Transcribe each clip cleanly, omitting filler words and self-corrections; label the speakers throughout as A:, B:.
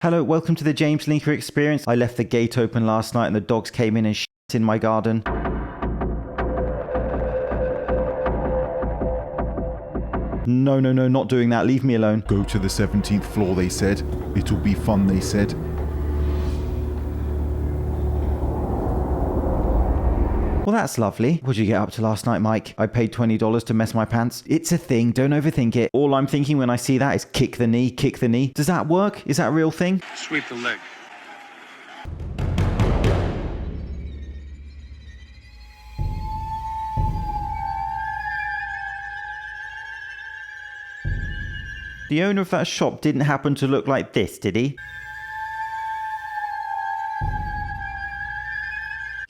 A: Hello, welcome to the James Linker Experience. I left the gate open last night and the dogs came in and shit in my garden. No, not doing that. Leave me alone.
B: Go to the 17th floor, they said. It'll be fun, they said.
A: Well, that's lovely. What did you get up to last night, Mike? I paid $20 to mess my pants. It's a thing. Don't overthink it. All I'm thinking when I see that is kick the knee, kick the knee. Does that work? Is that a real thing?
C: Sweep the leg.
A: The owner of that shop didn't happen to look like this, did he?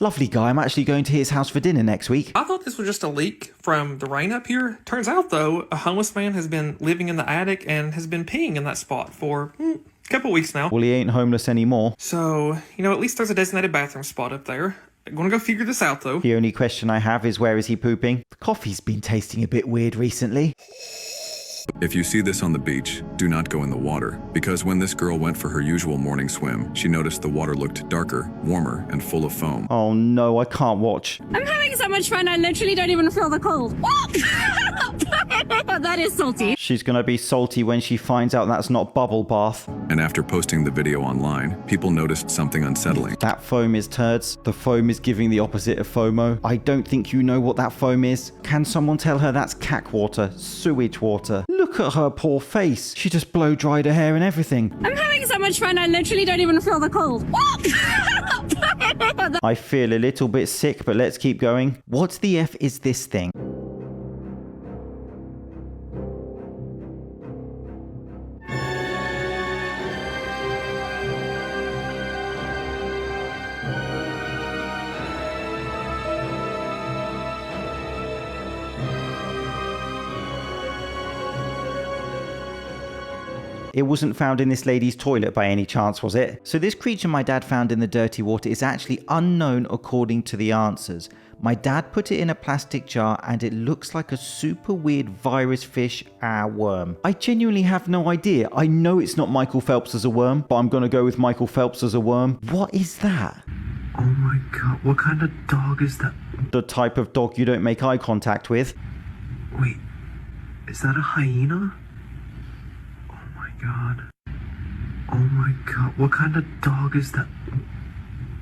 A: Lovely guy. I'm actually going to his house for dinner next week.
D: I thought this was just a leak from the rain up here. Turns out, though, a homeless man has been living in the attic and has been peeing in that spot for a couple weeks now.
A: Well, he ain't homeless anymore.
D: So, at least there's a designated bathroom spot up there. I'm gonna go figure this out, though.
A: The only question I have is where is he pooping? The coffee's been tasting a bit weird recently.
E: If you see this on the beach, do not go in the water, because when this girl went for her usual morning swim, she noticed the water looked darker, warmer, and full of foam.
A: Oh no, I can't watch.
F: I'm having so much fun, I literally don't even feel the cold. That is salty.
A: She's gonna be salty when she finds out that's not bubble bath.
E: And after posting the video online, people noticed something unsettling.
A: That foam is turds. The foam is giving the opposite of FOMO. I don't think you know what that foam is. Can someone tell her that's cack water, sewage water? Look at her poor face. She just blow dried her hair and everything.
F: I'm having so much fun, I literally don't even feel the cold.
A: I feel a little bit sick, but let's keep going. What the F is this thing? It wasn't found in this lady's toilet by any chance, was it? So this creature my dad found in the dirty water is actually unknown according to the answers. My dad put it in a plastic jar and it looks like a super weird virus fish worm. I genuinely have no idea. I know it's not Michael Phelps as a worm, but I'm gonna go with Michael Phelps as a worm. What is that?
G: Oh my god, what kind of dog is that?
A: The type of dog you don't make eye contact with.
G: Wait, is that a hyena? God. Oh my god, what kind of dog is that?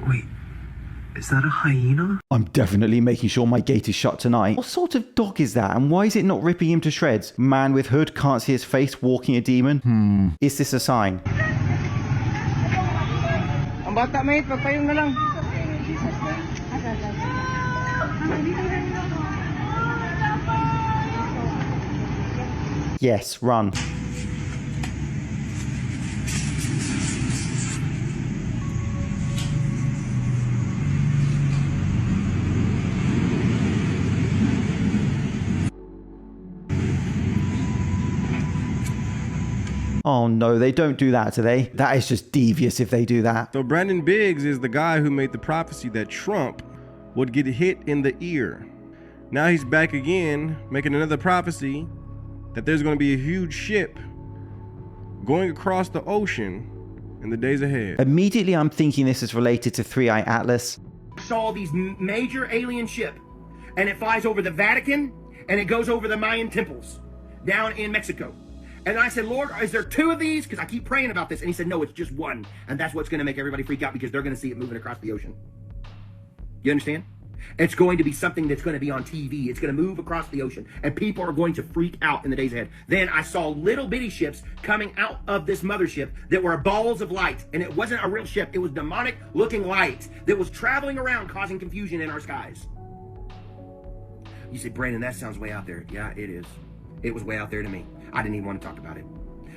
G: Wait, is that a hyena?
A: I'm definitely making sure my gate is shut tonight. What sort of dog is that, and why is it not ripping him to shreds? Man with hood, can't see his face, walking a demon? Is this a sign?
H: Ang bata, mate, pagpayong na lang.
A: Yes, run. Oh no, they don't do that, do they? That is just devious if they do that.
I: So Brandon Biggs is the guy who made the prophecy that Trump would get hit in the ear. Now he's back again, making another prophecy that there's going to be a huge ship going across the ocean in the days ahead.
A: Immediately I'm thinking this is related to 3-Eye Atlas.
J: Saw these major alien ship, and it flies over the Vatican, and it goes over the Mayan temples down in Mexico. And I said, Lord, is there 2 of these? Because I keep praying about this. And he said, no, it's just one. And that's what's going to make everybody freak out, because they're going to see it moving across the ocean. You understand? It's going to be something that's going to be on TV. It's going to move across the ocean. And people are going to freak out in the days ahead. Then I saw little bitty ships coming out of this mothership that were balls of light. And it wasn't a real ship. It was demonic looking light that was traveling around causing confusion in our skies. You say, Brandon, that sounds way out there. Yeah, it is. It was way out there to me. I didn't even want to talk about it,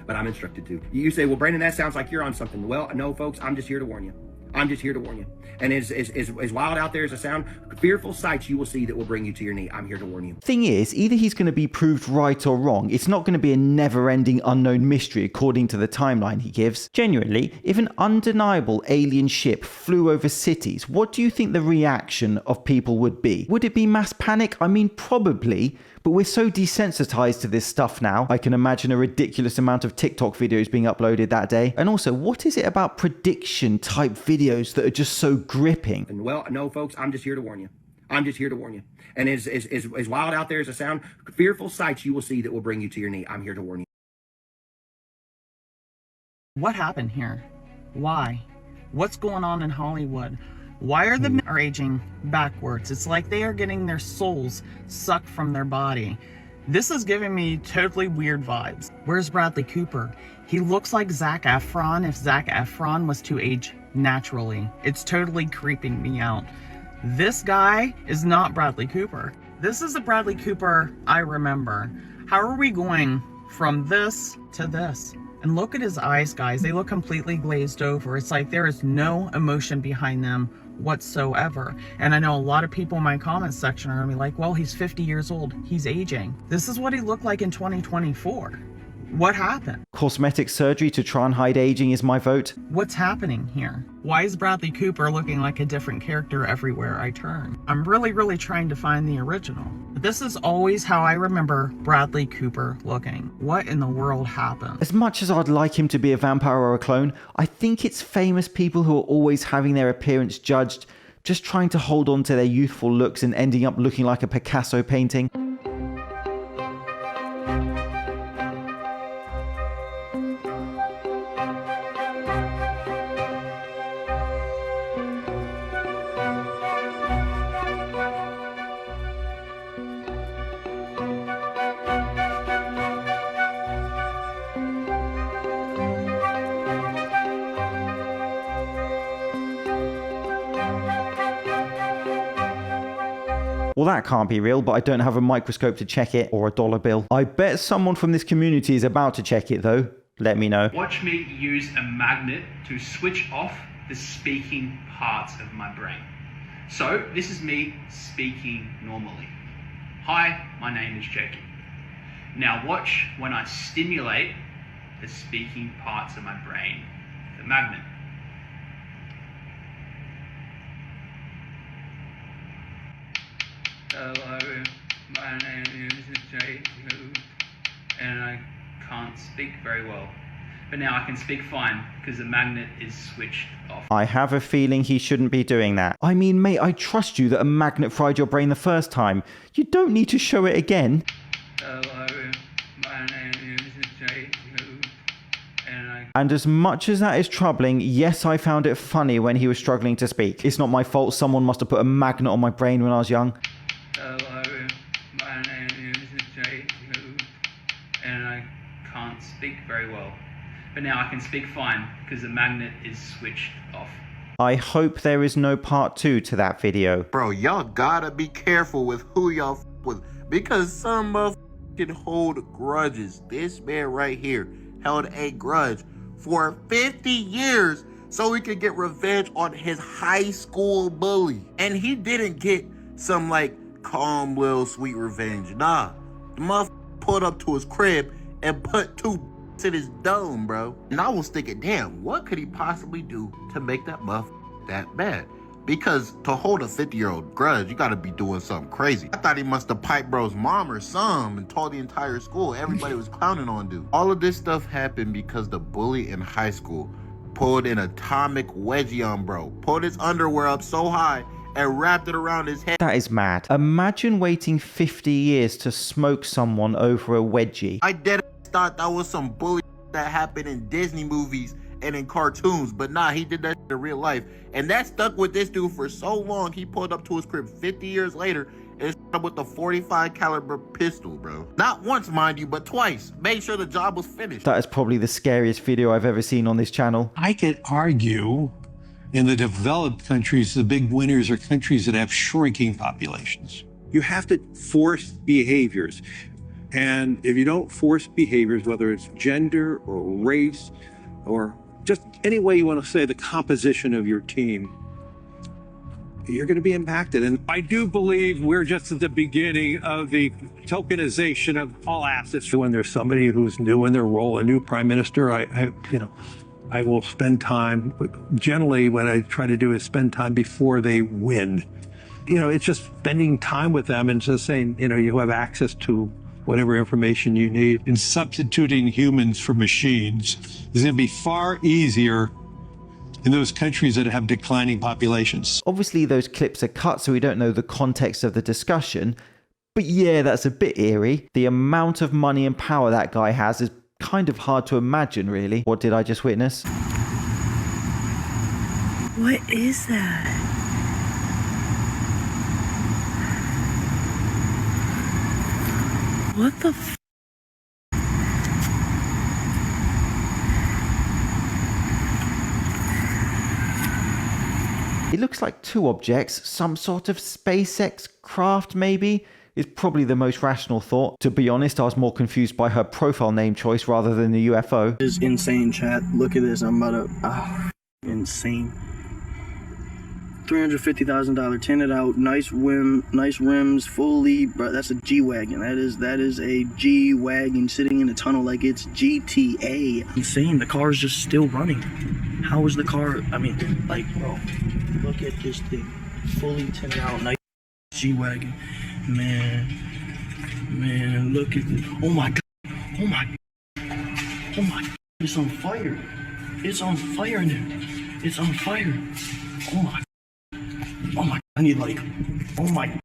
J: but I'm instructed to. You say, well, Brandon, that sounds like you're on something. Well, no, folks, I'm just here to warn you. I'm just here to warn you. And as wild out there as a sound, fearful sights you will see that will bring you to your knee. I'm here to warn you.
A: Thing is, either he's going to be proved right or wrong. It's not going to be a never-ending unknown mystery according to the timeline he gives. Genuinely, if an undeniable alien ship flew over cities, what do you think the reaction of people would be? Would it be mass panic? I mean, probably. But we're so desensitized to this stuff now. I can imagine a ridiculous amount of TikTok videos being uploaded that day. And also, what is it about prediction type videos that are just so gripping?
J: And well, no, folks, I'm just here to warn you. I'm just here to warn you. And as wild out there as a sound, fearful sights you will see that will bring you to your knee. I'm here to warn you.
C: What happened here? Why? What's going on in Hollywood? Why are the men aging backwards? It's like they are getting their souls sucked from their body. This is giving me totally weird vibes. Where's Bradley Cooper? He looks like Zac Efron if Zac Efron was to age naturally. It's totally creeping me out. This guy is not Bradley Cooper. This is the Bradley Cooper I remember. How are we going from this to this? And look at his eyes, guys. They look completely glazed over. It's like there is no emotion behind them whatsoever. And I know a lot of people in my comments section are gonna be like, well, he's 50 years old. He's aging. This is what he looked like in 2024. What happened?
A: Cosmetic surgery to try and hide aging is my vote.
C: What's happening here? Why is Bradley Cooper looking like a different character everywhere I turn? I'm really trying to find the original. But this is always how I remember Bradley Cooper looking. What in the world happened?
A: As much as I'd like him to be a vampire or a clone, I think it's famous people who are always having their appearance judged, just trying to hold on to their youthful looks and ending up looking like a Picasso painting. Well, that can't be real, but I don't have a microscope to check it or a dollar bill. I bet someone from this community is about to check it though. Let me know.
K: Watch me use a magnet to switch off the speaking parts of my brain. So this is me speaking normally. Hi, my name is Jacob. Now watch when I stimulate the speaking parts of my brain, the magnet. Hello, my name is Jacob, and I can't speak very well. But now I can speak fine because the magnet is switched off.
A: I have a feeling he shouldn't be doing that. I mean, mate, I trust you that a magnet fried your brain the first time. You don't need to show it again.
K: Hello, my name is Jacob, and
A: And as much as that is troubling, yes, I found it funny when he was struggling to speak. It's not my fault. Someone must have put a magnet on my brain when I was young.
K: Hello, my name is Jacob, and I can't speak very well. But now I can speak fine because the magnet is switched off.
A: I hope there is no part 2 to that video.
L: Bro, y'all gotta be careful with who y'all f with, because some motherfucking hold grudges. This man right here held a grudge for 50 years so he could get revenge on his high school bully. And he didn't get some like calm little sweet revenge. Nah, the motherfucker pulled up to his crib and put 2 in his dome, bro. And I was thinking, damn, what could he possibly do to make that motherfucker that bad? Because to hold a 50-year-old grudge, you gotta be doing something crazy. I thought he must have piped bro's mom or some and told the entire school. Everybody was clowning on dude. All of this stuff happened because the bully in high school pulled an atomic wedgie on bro, pulled his underwear up so high and wrapped it around his head.
A: That is mad. Imagine waiting 50 years to smoke someone over a wedgie.
L: I dead thought that was some bully that happened in Disney movies and in cartoons, but nah, he did that in real life. And that stuck with this dude for so long, he pulled up to his crib 50 years later and shot up with a 45 caliber pistol, bro. Not once, mind you, but twice. Made sure the job was finished.
A: That is probably the scariest video I've ever seen on this channel.
M: I could argue in the developed countries, the big winners are countries that have shrinking populations. You have to force behaviors. And if you don't force behaviors, whether it's gender or race or just any way you want to say the composition of your team, you're going to be impacted. And I do believe we're just at the beginning of the tokenization of all assets. When there's somebody who's new in their role, a new prime minister, I will spend time. Generally, what I try to do is spend time before they win, it's just spending time with them and just saying, you have access to whatever information you need. And substituting humans for machines is going to be far easier in those countries that have declining populations.
A: Obviously, those clips are cut, so we don't know the context of the discussion. But yeah, that's a bit eerie. The amount of money and power that guy has is kind of hard to imagine, really. What did I just witness?
N: What is that? What the f?
A: It looks like two objects, some sort of SpaceX craft maybe, is probably the most rational thought. To be honest, I was more confused by her profile name choice rather than the UFO.
O: This is insane, chat. Look at this. I'm about to... insane. $350,000 tinted out, nice rims, fully, bro. That's a G-Wagon. That is a G-Wagon sitting in a tunnel like it's GTA. Insane. The car is just still running. How is the car? I mean, like, bro, look at this thing, fully tinted out, nice G-Wagon. Man, look at this. Oh my god. Oh my. It's on fire. It's on fire in there. It's on fire. Oh my, I need like, oh my,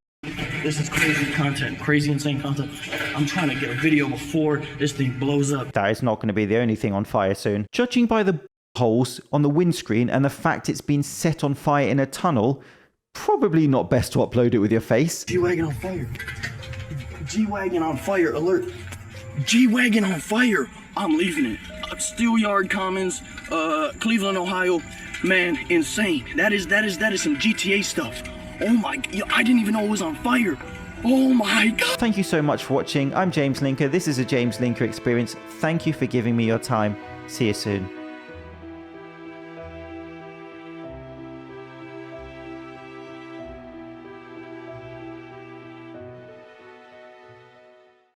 O: this is crazy content, crazy insane content. I'm trying to get a video before this thing blows up.
A: That is not going to be the only thing on fire soon. Judging by the holes on the windscreen and the fact it's been set on fire in a tunnel, probably not best to upload it with your face.
O: G-Wagon on fire. G-Wagon on fire, alert. G-Wagon on fire. I'm leaving it. Steelyard Commons, Cleveland, Ohio. Man, insane. That is some GTA stuff. Oh my, I didn't even know it was on fire. Oh my god.
A: Thank you so much for watching. I'm James Linker. This is a James Linker experience. Thank you for giving me your time. See you soon.